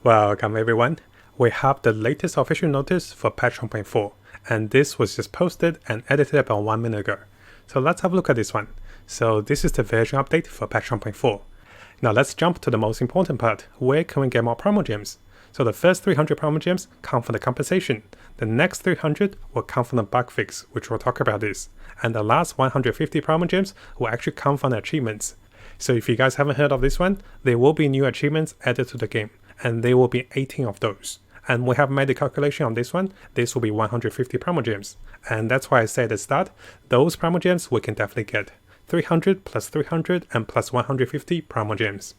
Welcome everyone. We have the latest official notice for patch 1.4, and this was just posted and edited about 1 minute ago. So let's have a look at this one. So this is the version update for patch 1.4. Now let's jump to the most important part. Where can we get more Primogems? So the first 300 Primogems come from the compensation. The next 300 will come from the bug fix, which we'll talk about this. And the last 150 Primogems will actually come from the achievements. So if you guys haven't heard of this one, there will be new achievements added to the game, and there will be 18 of those. And we have made the calculation on this one. This will be 150 Primogems. And that's why I said at the start, those Primogems we can definitely get. 300 plus 300 and plus 150 Primogems.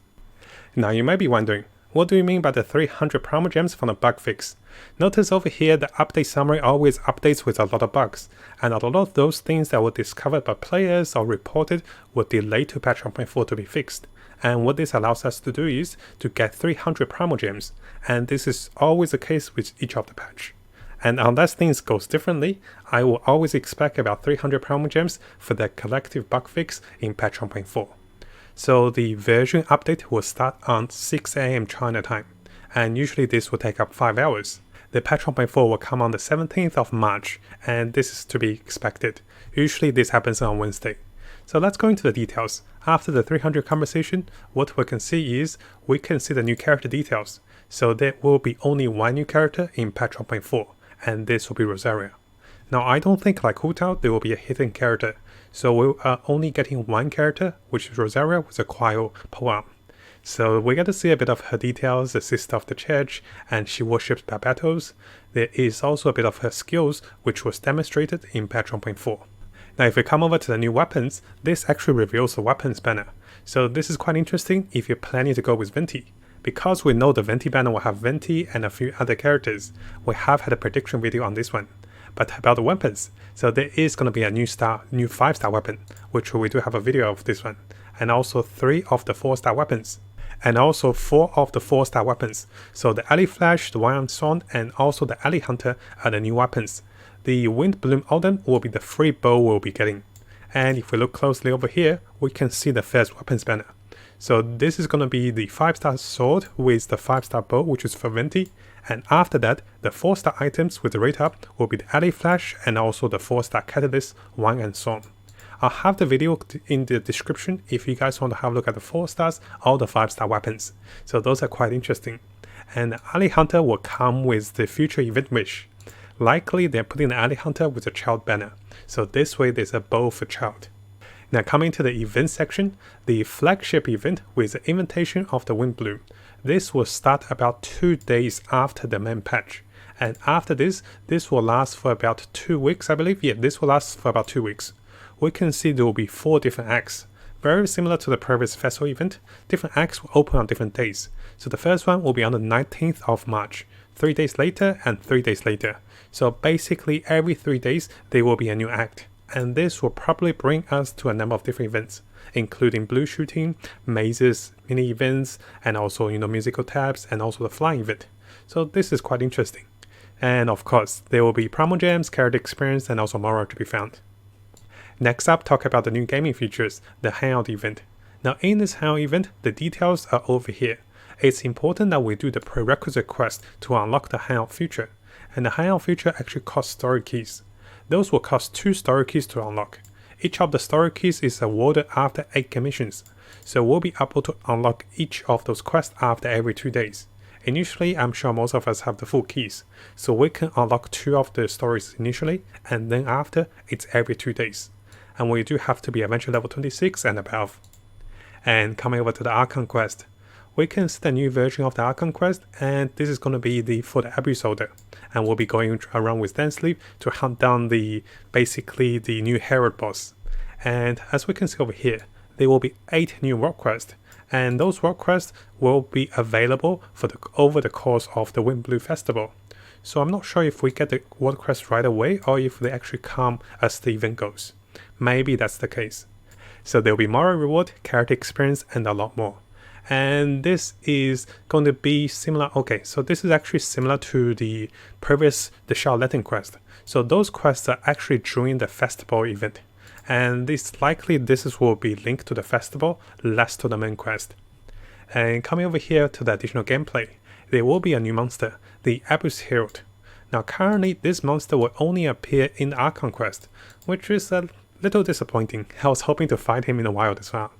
Now you might be wondering, what do you mean by the 300 Primogems from the bug fix? Notice over here the update summary always updates with a lot of bugs, and a lot of those things that were discovered by players or reported were delayed to patch 1.4 to be fixed. And what this allows us to do is to get 300 Primogems, and this is always the case with each of the patch. And unless things goes differently, I will always expect about 300 Primogems for the collective bug fix in patch 1.4. So the version update will start on 6 AM China time, and usually this will take up 5 hours. The patch 1.4 will come on the 17th of March, and this is to be expected. Usually this happens on Wednesday. So let's go into the details. After the 300 conversation, what we can see is we can see the new character details. So there will be only one new character in patch 1.4, and this will be Rosaria. Now I don't think like Hu Tao there will be a hidden character, so we are only getting one character, which is Rosaria with a Quail poem. So we get to see a bit of her details, the sister of the church, and she worships babatos. There is also a bit of her skills, which was demonstrated in patch 1.4. Now if we come over to the new weapons, this actually reveals the weapons banner. So this is quite interesting if you're planning to go with Venti. Because we know the Venti banner will have Venti and a few other characters, we have had a prediction video on this one. But about the weapons, so there is going to be a new 5-star weapon, which we do have a video of this one, and also 3 of the 4-star weapons, and also 4 of the 4-star weapons. So the Alley Flash, the One Sword, and also the Alley Hunter are the new weapons. The Wind Bloom Odin will be the free bow we'll be getting. And if we look closely over here, we can see the first weapons banner. So this is going to be the 5-star sword with the 5-star bow, which is for Venti. And after that, the 4-star items with the rate up will be the Alley Flash and also the 4-star Catalyst, Wang and Song. I'll have the video in the description if you guys want to have a look at the 4 stars or the 5-star weapons. So those are quite interesting. And the Alley Hunter will come with the future event wish. Likely they're putting the Alley Hunter with a child banner. So this way there's a bow for child. Now coming to the event section, the flagship event with the invitation of the Wind Bloom. This will start about 2 days after the main patch. And after this will last for about 2 weeks, I believe. Yeah, this will last for about 2 weeks. We can see there will be 4 different acts. Very similar to the previous festival event, different acts will open on different days. So the first one will be on the 19th of March, 3 days later and 3 days later. So basically every 3 days there will be a new act. And this will probably bring us to a number of different events, including blue shooting, mazes, mini events, and also musical tabs, and also the flying event. So this is quite interesting. And of course, there will be Primogems, character experience, and also more to be found. Next up, talk about the new gaming features, the Hangout event. Now in this Hangout event, the details are over here. It's important that we do the prerequisite quest to unlock the Hangout feature. And the Hangout feature actually costs story keys. Those will cost 2 story keys to unlock. Each of the story keys is awarded after 8 commissions, so we'll be able to unlock each of those quests after every 2 days. Initially, I'm sure most of us have the full keys, so we can unlock 2 of the stories initially, and then after, it's every 2 days. And we do have to be eventually level 26 and above. And coming over to the Archon quest, we can see the new version of the Archon quest, and this is going to be for the Abyss Holder. And we'll be going around with Dansleep to hunt down basically the new Herald boss. And as we can see over here, there will be 8 new world quests, and those world quests will be available over the course of the Wind Blue Festival. So I'm not sure if we get the world quests right away or if they actually come as the event goes. Maybe that's the case. So there will be moral reward, character experience, and a lot more. And this is going to be similar. Okay, so this is actually similar to the previous Charlatan quest. So those quests are actually during the festival event, and this will be linked to the festival, less to the main quest. And coming over here to the additional gameplay, there will be a new monster, the Abyss Herald. Now currently this monster will only appear in the Archon quest, which is a little disappointing. I was hoping to fight him in the wild as well.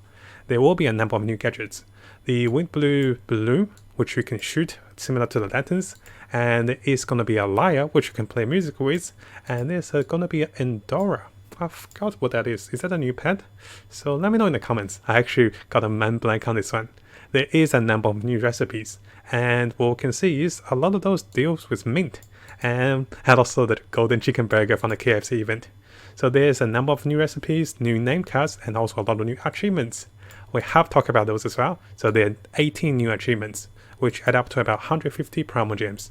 There will be a number of new gadgets. The Wind Blue Balloon, which you can shoot similar to the lanterns, and there is going to be a lyre which you can play music with, and there's going to be an Endora. I forgot what that is. Is that a new pet? So let me know in the comments. I actually got a man blank on this one. There is a number of new recipes, and what we can see is a lot of those deals with mint, and also the golden chicken burger from the KFC event. So there's a number of new recipes, new name cards, and also a lot of new achievements. We have talked about those as well. So there are 18 new achievements, which add up to about 150 Primogems.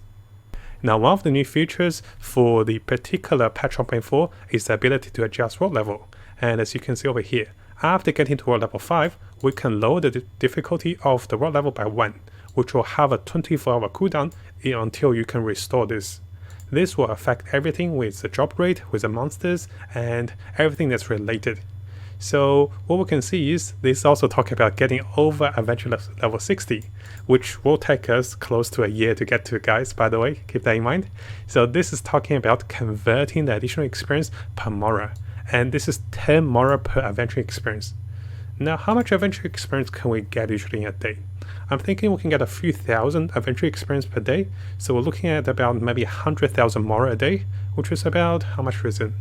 Now, one of the new features for the particular patch 1.4 is the ability to adjust world level. And as you can see over here, after getting to world level 5, we can lower the difficulty of the world level by 1, which will have a 24-hour cooldown until you can restore this. This will affect everything with the drop rate, with the monsters, and everything that's related. So what we can see is this also talking about getting over eventually level 60, which will take us close to a year to get to, guys, by the way, keep that in mind. So this is talking about converting the additional experience per Mora, and this is 10 Mora per adventure experience. Now, how much adventure experience can we get usually in a day? I'm thinking we can get a few thousand adventure experience per day, so we're looking at about maybe 100,000 Mora a day, which is about how much risen?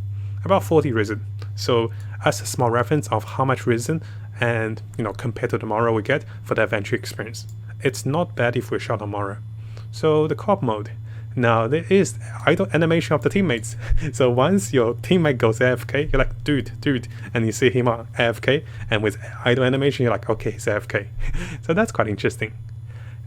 About 40 risen. So as a small reference of how much risen and compared to the Mora we get for the adventure experience, it's not bad if we shot on Mora. So the co-op mode. Now there is idle animation of the teammates. So once your teammate goes AFK, you're like, dude, and you see him on AFK, and with idle animation, you're like, okay, he's AFK. So that's quite interesting.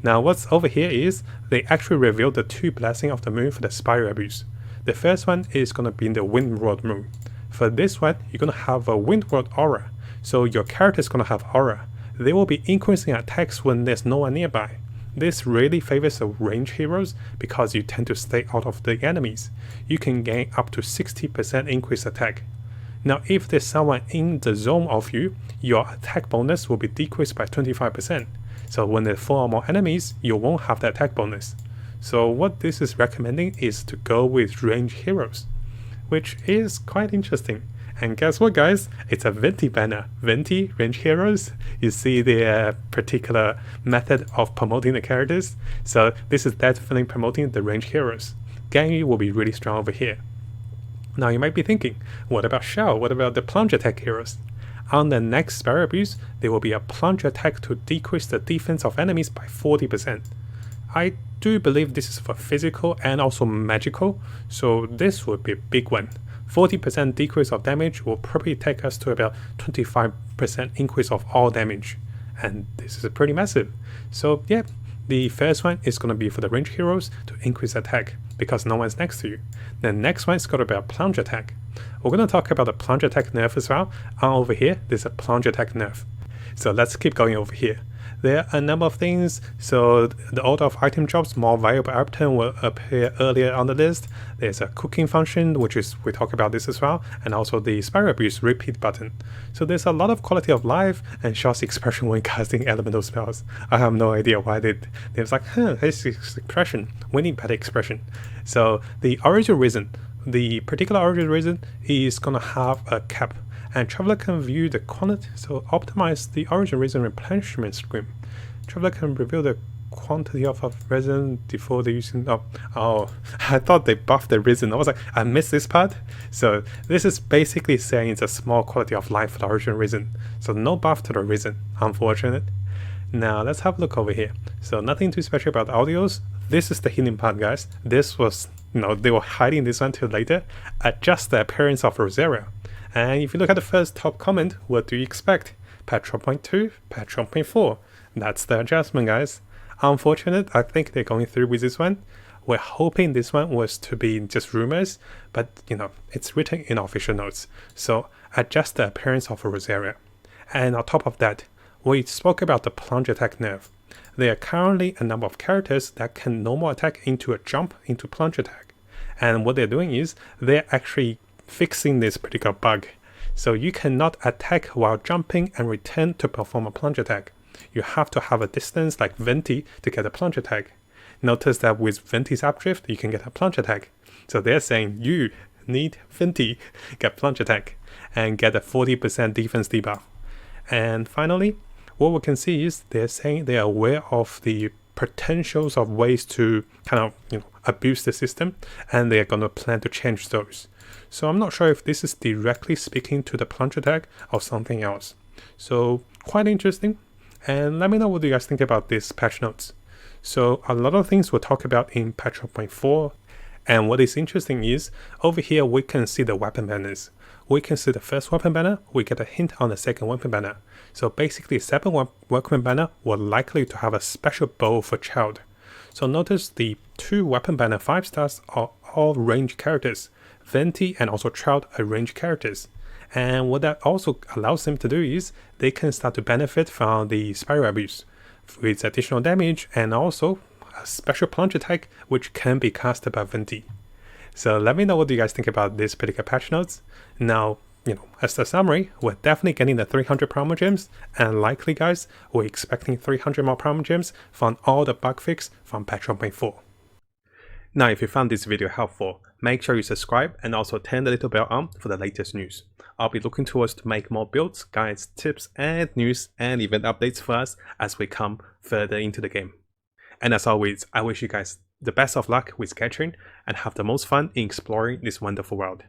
Now what's over here is they actually revealed the 2 blessings of the moon for the Spiral Abuse. The first one is going to be in the Wind World moon. For this one, you're going to have a Wind World aura. So your character is going to have aura. They will be increasing attacks when there's no one nearby. This really favors the range heroes because you tend to stay out of the enemies. You can gain up to 60% increased attack. Now if there's someone in the zone of you, your attack bonus will be decreased by 25%. So when there are 4 or more enemies, you won't have the attack bonus. So what this is recommending is to go with range heroes, which is quite interesting. And guess what, guys? It's a Venti banner. Venti, range heroes. You see the particular method of promoting the characters. So this is definitely promoting the range heroes. Ganyu will be really strong over here. Now you might be thinking, what about Shao? What about the Plunge attack heroes? On the next Spiral Abuse, there will be a Plunge attack to decrease the defense of enemies by 40%. I do believe this is for physical and also magical, so this would be a big one. 40% decrease of damage will probably take us to about 25% increase of all damage, and this is pretty massive. So yeah, the first one is going to be for the range heroes to increase attack because no one's next to you. The next one is going to be a Plunge attack. We're going to talk about the Plunge attack nerf as well. Over here, there's a Plunge attack nerf. So let's keep going over here. There are a number of things, so the order of item drops, more valuable item will appear earlier on the list. There's a cooking function, which is, we talk about this as well, and also the Spiral Abuse repeat button. So there's a lot of quality of life and Shaw's expression when casting elemental spells. I have no idea why they was like, this expression, we need better expression. So the origin reason, the particular origin reason is gonna have a cap. And Traveler can view the quantity, so optimize the origin resin replenishment screen. Traveler can reveal the quantity of resin before the using. Oh, I thought they buffed the resin. I was like, I missed this part. So this is basically saying it's a small quality of life for the origin resin. So no buff to the resin, unfortunate. Now let's have a look over here. So nothing too special about the audios. This is the hidden part, guys. This was, they were hiding this one till later. Adjust the appearance of Rosaria. And if you look at the first top comment, what do you expect? Patch 1.2, patch 1.4. That's the adjustment, guys. Unfortunate, I think they're going through with this one. We're hoping this one was to be just rumors, but it's written in official notes. So adjust the appearance of Rosaria. And on top of that, we spoke about the Plunge attack nerf. There are currently a number of characters that can normal attack into a jump into Plunge attack. And what they're doing is they're actually fixing this particular bug. So you cannot attack while jumping and return to perform a Plunge attack. You have to have a distance like Venti to get a Plunge attack. Notice that with Venti's Updrift, you can get a Plunge attack. So they're saying you need Venti, get Plunge attack, and get a 40% defense debuff. And finally, what we can see is they're saying they are aware of the potentials of ways to kind of abuse the system, and they are going to plan to change those. So I'm not sure if this is directly speaking to the Plunge attack or something else. So quite interesting, and let me know what you guys think about this patch notes. So a lot of things we'll talk about in patch 1.4, and what is interesting is over here we can see the weapon banners. We can see the first weapon banner, we get a hint on the second weapon banner. So basically 7 weapon banner were likely to have a special bow for Child. So notice the 2 weapon banner 5 stars are all ranged characters. Venti and also Child are ranged characters. And what that also allows them to do is they can start to benefit from the Spiral Abuse with additional damage and also a special Plunge attack which can be casted by Venti. So let me know what you guys think about this particular patch notes. Now, as a summary, we're definitely getting the 300 Primogems, and likely guys, we're expecting 300 more Primogems from all the bug fix from patch 1.4. Now, if you found this video helpful, make sure you subscribe and also turn the little bell on for the latest news. I'll be looking towards to make more builds, guides, tips, and news and event updates for us as we come further into the game. And as always, I wish you guys the best of luck with Genshin and have the most fun in exploring this wonderful world.